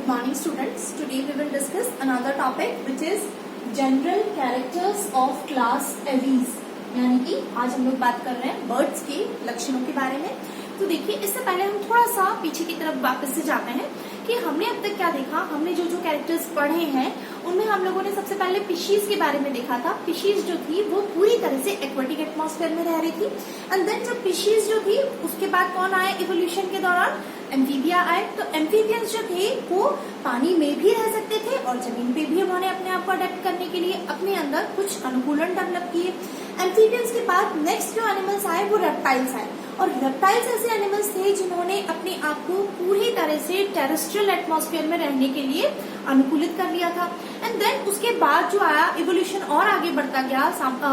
Good morning students. Today we will discuss another topic which is general characters of class aves. यानी कि आज हम लोग बात कर रहे हैं बर्ड्स के लक्षणों के बारे में। तो देखिए, इससे पहले हम थोड़ा सा पीछे की तरफ वापस से जाते हैं कि हमने अब तक क्या देखा। हमने जो जो कैरेक्टर्स पढ़े हैं उनमें हम लोगों ने सबसे पहले फिशीज के बारे में देखा था। फिशीज जो थी वो पूरी तरह से एक्वेटिक एटमॉस्फेयर में रह रही थी। एंड देन जब फिशीज जो थी उसके बाद कौन आया इवोल्यूशन के दौरान? एम्फीबिया आए। तो एम्फीबियंस जो थे वो पानी में भी रह सकते थे और जमीन पे भी उन्होंने अपने आप को अडेप्ट करने के लिए अपने अंदर कुछ अनुकूलन डेवलप किए। एम्फीबियंस के बाद नेक्स्ट जो एनिमल्स आए वो रेप्टाइल्स आए, और रेप्टाइल्स ऐसे एनिमल्स थे जिन्होंने अपने आप को पूरी तरह से टेरेस्ट्रियल एटमॉस्फेयर में रहने के लिए अनुकूलित कर लिया था। एंड देन उसके बाद जो आया इवोल्यूशन और आगे बढ़ता गया,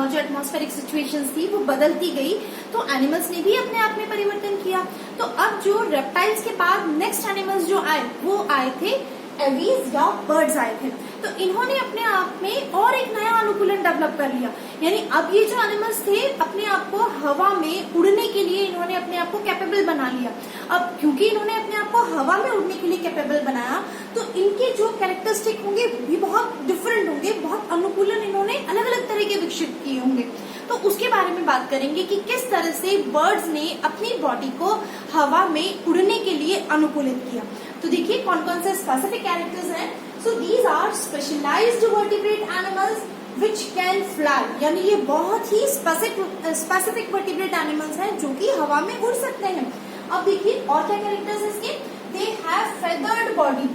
जो एटमॉस्फेरिक सिचुएशंस थी वो बदलती गई, तो एनिमल्स ने भी अपने आप में परिवर्तन किया। तो अब जो रेप्टाइल्स के बाद नेक्स्ट एनिमल्स जो आए वो आए थे एवीज या बर्ड्स आए थे। तो इन्होंने अपने आप में और एक नया अनुकूलन डेवलप कर लिया। यानी अब ये जो एनिमल्स थे अपने आप को हवा में उड़ने के लिए इन्होंने अपने आप को कैपेबल बना लिया। अब क्योंकि इन्होंने अपने आप को हवा में उड़ने के लिए कैपेबल बनाया तो इनके जो कैरेक्टरिस्टिक होंगे वो भी बहुत डिफरेंट होंगे, बहुत अनुकूलन इन्होंने अलग अलग तरह के विकसित किए होंगे। तो उसके बारे में बात करेंगे कि किस तरह से बर्ड्स ने अपनी बॉडी को हवा में उड़ने के लिए अनुकूलित किया। तो देखिए कौन कौन से स्पेसिफिक कैरेक्टर्स हैं। So these are specialised vertebrate animals which can fly, यानी ये बहुत ही स्पेसिफिक वर्टिब्रेट एनिमल्स हैं जो कि हवा में उड़ सकते हैं। अब देखिए और क्या कैरेक्टर्स हैं इसके। दे हैव फेदर्ड बॉडी,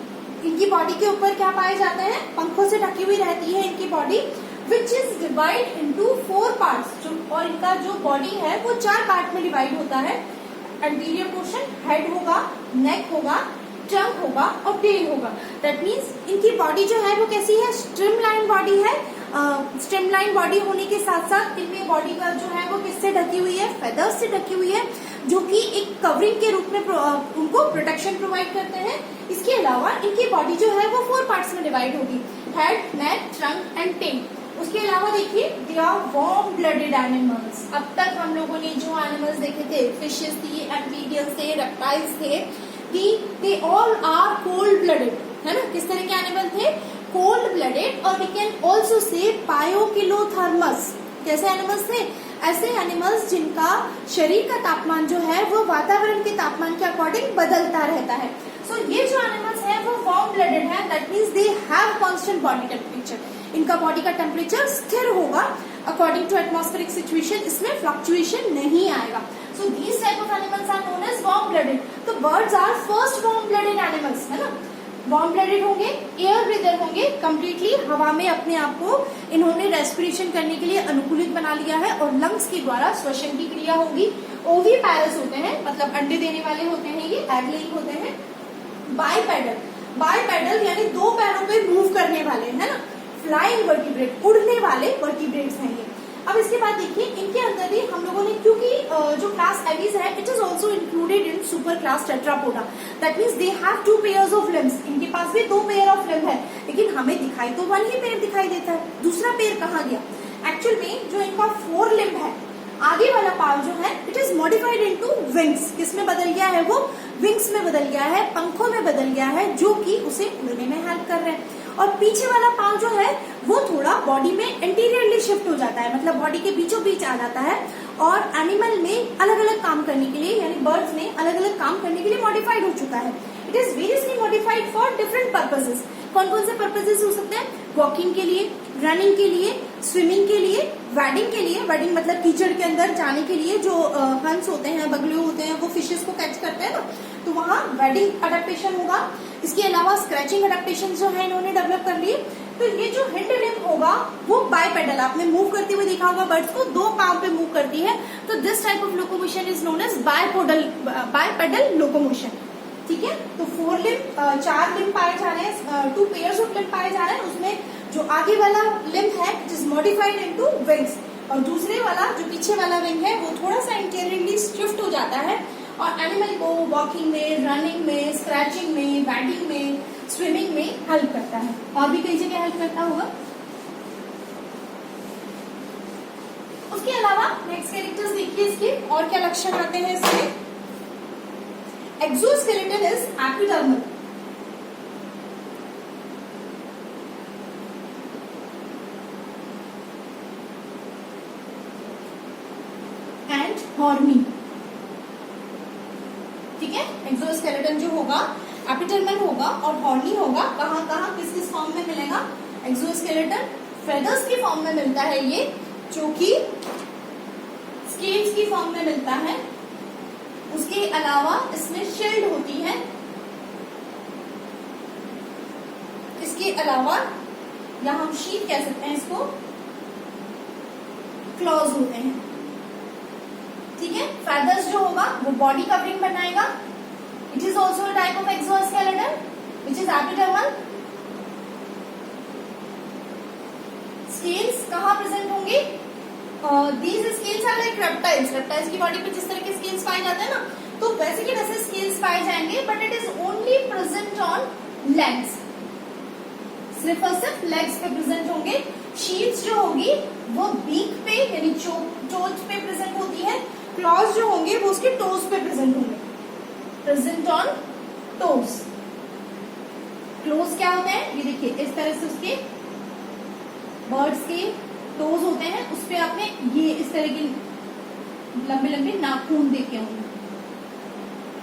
इनकी बॉडी के ऊपर क्या पाए जाते हैं? पंखों से ढकी हुई रहती है इनकी body, which is divide into 4 parts. और इनका जो बॉडी है वो 4 पार्ट में डिवाइड होता है। एंटीरियर पोर्शन हेड होगा, नेक होगा, ट्रंक होगा और टेल होगा। दैट मीन्स इनकी बॉडी जो है वो कैसी है? स्ट्रीमलाइन बॉडी है। स्ट्रीमलाइन बॉडी होने के साथ साथ इनमें बॉडी का जो है वो किससे ढकी हुई है? फेदर्स से ढकी हुई है, जो कि एक कवरिंग के रूप में उनको प्रोटेक्शन प्रोवाइड करते हैं। इसके अलावा इनकी बॉडी जो है वो 4 पार्ट्स में डिवाइड होगी, head, neck, trunk and tail. उसके अलावा देखिए they are warm blooded animals. अब तक हम लोगों ने जो एनिमल्स देखे थे, फिशेस थी, एम्फीबियंस थे, रेप्टाइल्स थे, they all are cold blooded, है ना। किस तरह के एनिमल थे? Cold blooded. और we can also say poikilotherms. कैसे एनिमल्स थे? ऐसे एनिमल्स जिनका शरीर का तापमान जो है वो वातावरण के तापमान के अकॉर्डिंग बदलता रहता है। सो ये जो एनिमल्स हैं वो वार्म ब्लडेड हैं। That means they have constant body temperature. इनका बॉडी का टेम्परेचर स्थिर होगा अकॉर्डिंग टू एटमॉस्फेरिक सिचुएशन, इसमें फ्लक्चुएशन नहीं आएगा। So these type of animals are known as warm blooded. तो birds are first warm blooded animals, है ना। वार्म ब्लडेड होंगे, एयर ब्रीदर होंगे, कम्प्लीटली हवा में अपने आप को इन्होंने रेस्पिरेशन करने के लिए अनुकूलित बना लिया है, और लंग्स के द्वारा श्वसन की क्रिया होगी। ओवी पैरस होते हैं, मतलब अंडे देने वाले होते हैं, ये एग लेइंग होते हैं। बाइपेडल यानी 2 पैरों पे मूव करने वाले, है ना। फ्लाइंग वर्टिब्रेट, उड़ने वाले वर्टिब्रेट्स हैं ये। अब इसके बाद देखिए इनके अंदर भी हम लोगों ने, क्योंकि जो क्लास एवीज है it is also included in super class Tetrapoda. That means they have 2 pairs of limbs. इनके पास भी 2 पेयर ऑफ लिम्ब है, लेकिन हमें दिखाई तो 1 ही पेयर दिखाई देता है। दूसरा पेयर कहाँ गया? एक्चुअल में जो इनका 4 लिम्ब है, आगे वाला पार्ट जो है it is modified into wings. किसमें बदल गया है? वो विंग्स में बदल गया है, पंखों में बदल गया है, जो कि उसे उड़ने में हेल्प कर रहे हैं। और पीछे वाला पार्ट जो है वो थोड़ा बॉडी में एंटीरियरली शिफ्ट हो जाता है, मतलब बॉडी के बीचों बीच आ जाता है, और एनिमल में अलग अलग काम करने के लिए, यानी बर्ड्स में अलग अलग काम करने के लिए मॉडिफाइड हो चुका है। It is variously modified for different purposes. कौन कौन से पर्पसेस हो सकते हैं? वॉकिंग के लिए, रनिंग के लिए, स्विमिंग के लिए, वेडिंग के लिए। वेडिंग मतलब कीचड़ के अंदर जाने के लिए। जो हंस होते हैं, बगले होते हैं, वो फिशेस को कैच करते हैं ना, तो वहाँ वेडिंग अडेप्टेशन होगा। इसके अलावा स्क्रैचिंग अडेप्टेशन जो है इन्होंने डेवलप कर लिए। तो ये जो हिंड लिम्ब होगा वो बाइपेडल, आपने मूव करते हुए देखा होगा बर्ड्स को, 2 पांव पे मूव करती है। तो this type of locomotion is known as bipedal locomotion. ठीक है, तो 4 लिम्ब, 4 लिम्ब पाए जा रहे हैं, 2 पेयर्स ऑफ लिम्ब पाए जा रहे हैं। उसमें जो आगे वाला लिम्ब है it is modified into wings, और दूसरे वाला जो पीछे वाला विंग है वो थोड़ा सा इंटीरियरली शिफ्ट हो जाता है, और एनिमल को वॉकिंग में, रनिंग में, स्क्रैचिंग में, वेडिंग में, स्विमिंग में हेल्प करता है। और भी कई जगह हेल्प करता होगा। उसके अलावा नेक्स्ट कैरेक्टर्स देखिए इसके, और क्या लक्षण आते हैं इसमें। Exoskeleton is epidermal. ठीक है। एक्सोस्केलेटन जो होगा एपिडर्मल होगा और हॉर्नी होगा। कहाँ कहाँ किस किस फॉर्म में मिलेगा? एक्सोस्केलेटन फेदर्स की फॉर्म में मिलता है ये, जो कि स्केल्स की फॉर्म में मिलता है। उसके अलावा इसमें शील्ड होती है। इसके अलावा या हम शीट कह सकते हैं इसको, क्लॉज होते हैं। ठीक है। फेदर्स जो होगा वो बॉडी कवरिंग बनाएगा। It is also type of exoskeleton which is epidermal. Scales कहाँ प्रेजेंट होंगे? These scales are like reptiles. Reptiles की बॉडी पे जिस तरह के स्केल्स पाए जाते हैं ना, तो वैसे के वैसे स्केल्स पाए जाएंगे, but it is only present on legs. सिर्फ और सिर्फ लेग्स पे प्रेजेंट होंगे। शीट्स जो होगी वो बीक पे यानी चोंच पे प्रेजेंट होती है। क्लॉज जो होंगे वो उसके टोज पे प्रेजेंट होंगे, प्रेजेंट ऑन टोज। क्लोज क्या होते हैं? ये देखिए इस तरह से उसके बर्ड्स के टोज होते हैं, उस पे आपने ये इस तरह के लंबे लंबे नाखून देखे होंगे,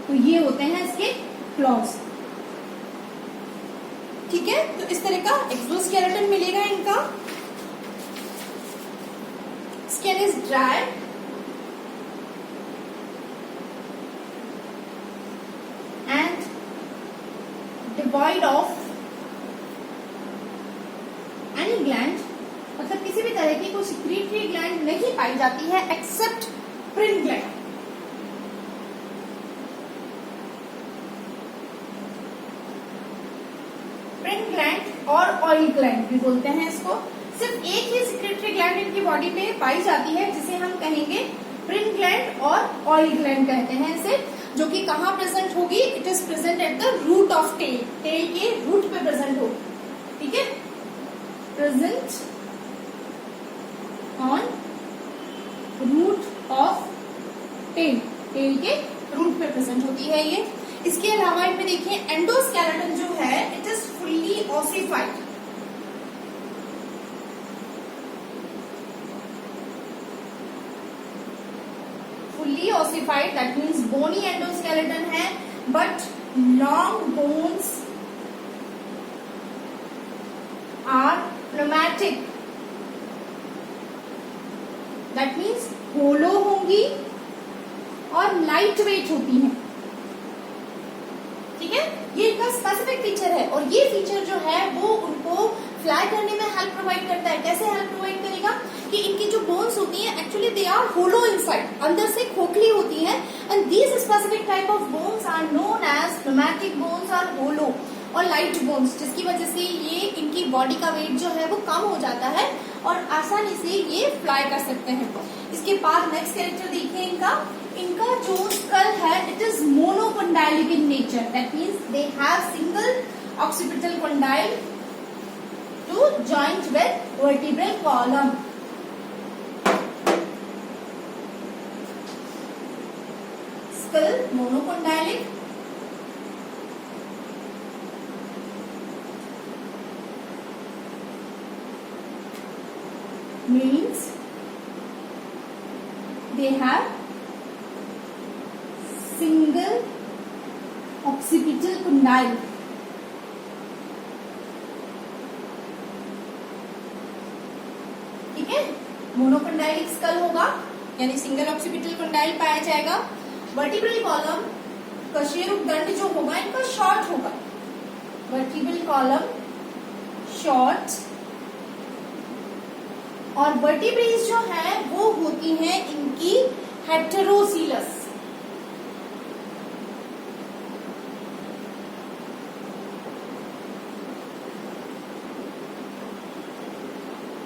तो ये होते हैं इसके क्लॉज। ठीक है। तो इस तरह का एक्सोस्केलेटन मिलेगा इनका। Skin is dry and divide of any gland, मतलब किसी भी तरह की कोई सिक्रीटरी ग्लैंड नहीं पाई जाती है except preen gland. Preen gland और ऑयल ग्लैंड भी बोलते हैं इसको। सिर्फ एक ही सिक्रेटरी ग्लैंड इनकी बॉडी पे पाई जाती है, जिसे हम कहेंगे प्रिन ग्लैंड और ऑयल ग्लैंड कहते हैं इसे, जो कि कहाँ प्रेजेंट होगी? It is present at the root of tail. Tail के रूट पे प्रेजेंट होगी। ठीक है। Present on root of tail, tail के रूट पे प्रेजेंट होती है ये। इसके अलावा इनमें देखिए एंडोस्केलेटन जो है it is fully ossified. Fully ossified that means bony endoskeleton है, but long bones are pneumatic. That means hollow होंगी और लाइट वेट होती हैं। ठीक है। ये इनका स्पेसिफिक फीचर है, और ये फीचर जो है वो उनको फ्लाई करने में हेल्प प्रोवाइड करता है। कैसे हेल्प प्रोवाइड करेगा? कि इनकी जो बोन्स होती हैं actually they are hollow inside, अंदर से खोखली होती है, and these specific type of bones are known as pneumatic bones are hollow और लाइट बोन्स, जिसकी वजह से ये इनकी बॉडी का वेट जो है वो कम हो जाता है और आसानी से ये फ्लाई कर सकते हैं। इसके बाद नेक्स्ट कैरेक्टर देखिए इनका जो स्कल है it is monocondylic in nature. That means they have single occipital condyle to joint with vertebral column. Skull monocondylic, means they have single occipital condyle। ठीक है। मोनोकोंडाइलिक स्कल होगा यानी सिंगल ऑक्सीपिटल कोंडाइल पाया जाएगा। Vertebral column कशेरुकदंड जो होगा इनका short होगा। वर्टिब्रल कॉलम शॉर्ट, और वर्टिब्रेज जो है वो होती हैं इनकी हेटेरोसीलस।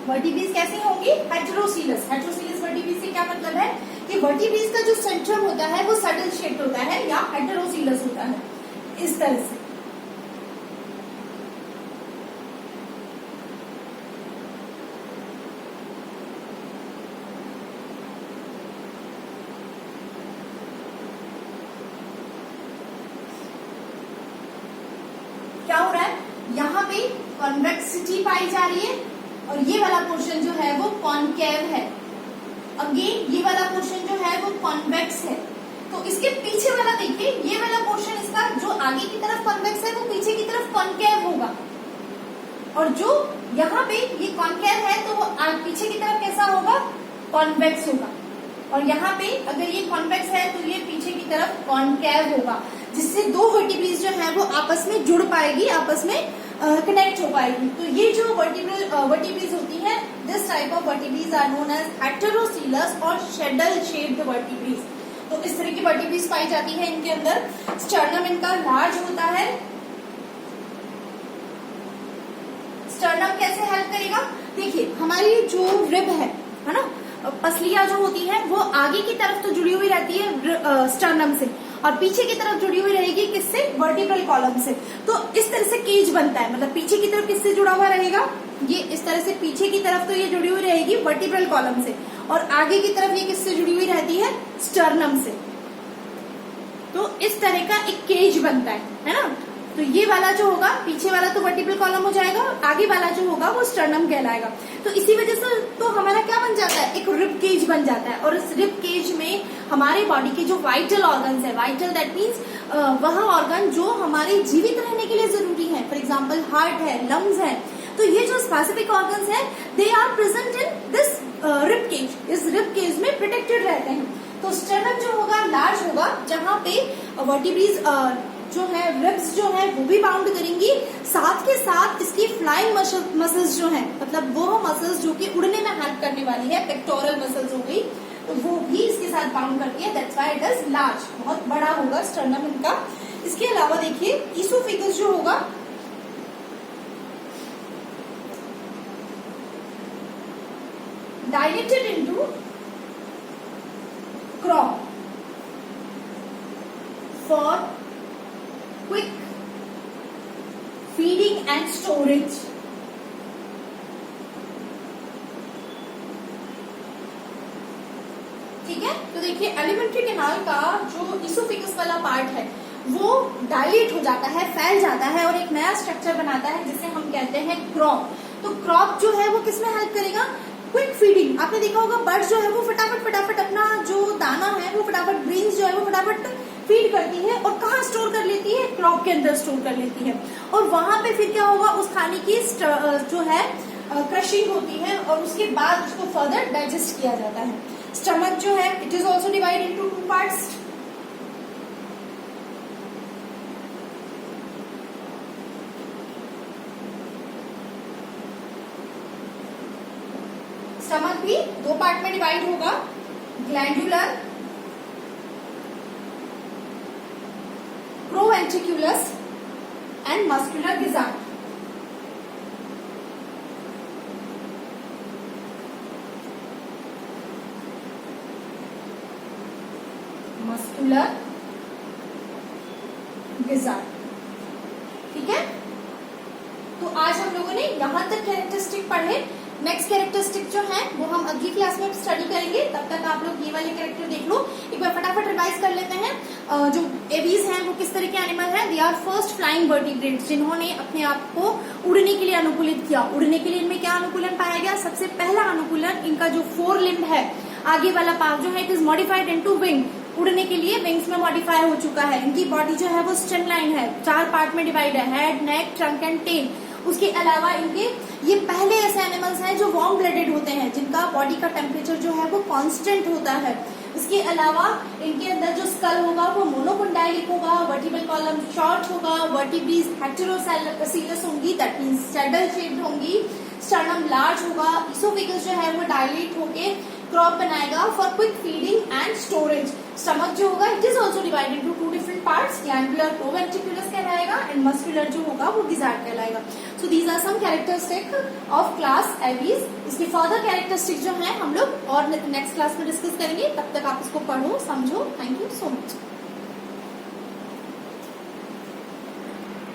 वर्टिब्रेज कैसी होंगी? हेटेरोसीलस। हेटेरोसीलस वर्टिब्रेज से क्या मतलब है कि वर्टिब्रेज का जो सेंट्रम होता है वो सडल शेप्ड होता है या हेटेरोसीलस होता है, इस तरह से। क्या हो रहा है? यहाँ पे कॉन्वेक्सिटी पाई जा रही है और ये वाला पोर्शन जो है वो कॉनकेव है। अगेन ये वाला पोर्शन जो है वो कॉन्वेक्स है। तो इसके पीछे वाला देखिए, ये और जो यहाँ पे ये कॉनकेव है तो वो पीछे की तरफ कैसा होगा, कॉन्वेक्स होगा, और यहाँ पे अगर ये कॉन्वेक्स है तो ये पीछे की तरफ कॉनकेव होगा, जिससे दो वर्टिब्रेज जो है वो आपस में जुड़ पाएगी, आपस में कनेक्ट हो पाएगी। तो ये जो वर्टिब्रेज होती है, this type of vertebrae are known as heterocoelous और शेडल शेप्ड वर्टिब्रेज। तो इस तरह की वर्टिब्रेज पाई जाती है इनके अंदर। स्टर्नम इनका लार्ज होता है। स्टर्नम कैसे हेल्प करेगा, देखिए हमारी जो रिब है ना, पसलियां जो होती है वो आगे की तरफ तो जुड़ी हुई रहती है स्टर्नम से, और पीछे की तरफ जुड़ी हुई रहेगी किससे, वर्टिब्रल कॉलम से। तो इस तरह से केज बनता है, मतलब पीछे की तरफ किससे जुड़ा हुआ रहेगा, ये इस तरह से पीछे की तरफ तो ये जुड़ी हुई रहेगी वर्टिब्रल कॉलम से, और आगे की तरफ ये किससे जुड़ी हुई रहती है, स्टर्नम से। तो इस तरह का एक केज बनता है ना। तो ये वाला जो होगा, पीछे वाला तो वर्टिब्रल कॉलम हो जाएगा, और आगे वाला जो होगा वो स्टर्नम कहलाएगा। तो इसी वजह से तो हमारा क्या बन जाता है, एक रिब केज बन जाता है, और इस रिब केज में हमारे बॉडी के जो वाइटल ऑर्गन्स है, वाइटल दैट मीन्स वह ऑर्गन जो हमारे जीवित रहने के लिए जरूरी है, फॉर एग्जाम्पल हार्ट है, लंग्स है, तो ये जो स्पेसिफिक ऑर्गन्स है they are present in this rib cage. इस रिब केज में प्रोटेक्टेड रहते हैं। तो स्टर्नम जो होगा लार्ज होगा, जहाँ पे वर्टिब्रेज जो है, रिब्स जो है वो भी बाउंड करेंगी, साथ के साथ इसकी फ्लाइंग मसल्स जो है, मतलब वो मसल्स जो कि उड़ने में हेल्प करने वाली है, पेक्टोरल मसल्स हो गई, तो वो भी इसके साथ बाउंड करती है। That's why it is large, बहुत बड़ा होगा स्टर्नम इनका। इसके अलावा देखिए ईसोफेगस जो होगा, dilated into crop for quick feeding and storage. ठीक है, तो देखिए एलिमेंट्री कैनाल का जो ईसोफेगस वाला पार्ट है वो डायलेट हो जाता है, फैल जाता है, और एक नया स्ट्रक्चर बनाता है जिसे हम कहते हैं क्रॉप। तो क्रॉप जो है वो किसमें हेल्प करेगा, क्विक फीडिंग। आपने देखा होगा बर्ड्स जो है वो फटाफट अपना जो दाना है वो फटाफट, ग्रेन्स जो है वो फटाफट फीड करती है, और कहाँ स्टोर कर लेती है, क्रॉप के अंदर स्टोर कर लेती है, और वहां पे फिर क्या होगा, उस खाने की जो है क्रशिंग होती है, और उसके बाद उसको फर्दर डाइजेस्ट किया जाता है। स्टमक जो है it is also divide into 2 parts. Stomach भी 2 पार्ट में डिवाइड होगा, glandular, proventriculus and muscular gizzard. Muscular gizzard, ठीक है। तो आज हम लोगों ने यहां तक कैरेक्टरिस्टिक पढ़े। नेक्स्ट कैरेक्टरिस्टिक जो है वो हम अगली क्लास में स्टडी करेंगे, तब तक आप लोग ये वाले कैरेक्टर देख लो। एक बार फटाफट रिवाइज कर लेते हैं। जो एवीज हैं वो किस तरह के एनिमल हैं, they are first flying vertebrates, जिन्होंने अपने आप को उड़ने के लिए अनुकूलित किया। उड़ने के लिए इनमें क्या अनुकूलन पाया गया, सबसे पहला अनुकूलन इनका जो 4 लिम्ब है, आगे वाला पार्ट जो है it is modified into wing, उड़ने के लिए विंग्स में मॉडिफाई हो चुका है। इनकी बॉडी जो है वो स्ट्रीमलाइन है, 4 पार्ट में डिवाइड है, head, neck, trunk and tail. उसके अलावा इनके ये पहले ऐसे एनिमल्स हैं जो वार्म ब्लडेड होते हैं, जिनका बॉडी का टेम्परेचर जो है वो कांस्टेंट होता है। इसके अलावा इनके अंदर जो स्कल होगा वो मोनोकोंडाइलिक होगा, वर्टिब्रल कॉलम शॉर्ट होगा, वर्टिब्रेज हेटेरोसीलस होंगी, दैट मींस सैडल शेप्ड होंगी, स्टर्नम लार्ज होगा, ईसोफेगस जो है वो डायलेट होके क्रॉप बनाएगा for quick feeding and storage. Stomach जो होगा it is also divided into 2 different parts, glandular proventriculus कहलाएगा एंड मस्कुलर जो होगा वो गिजार्ड कहलाएगा। So these are some characteristic of class Aves. इसके फर्दर कैरेक्टरिस्टिक जो है हम लोग और नेक्स्ट क्लास में डिस्कस करेंगे। तब तक आप इसको पढ़ो, समझो। Thank you so much.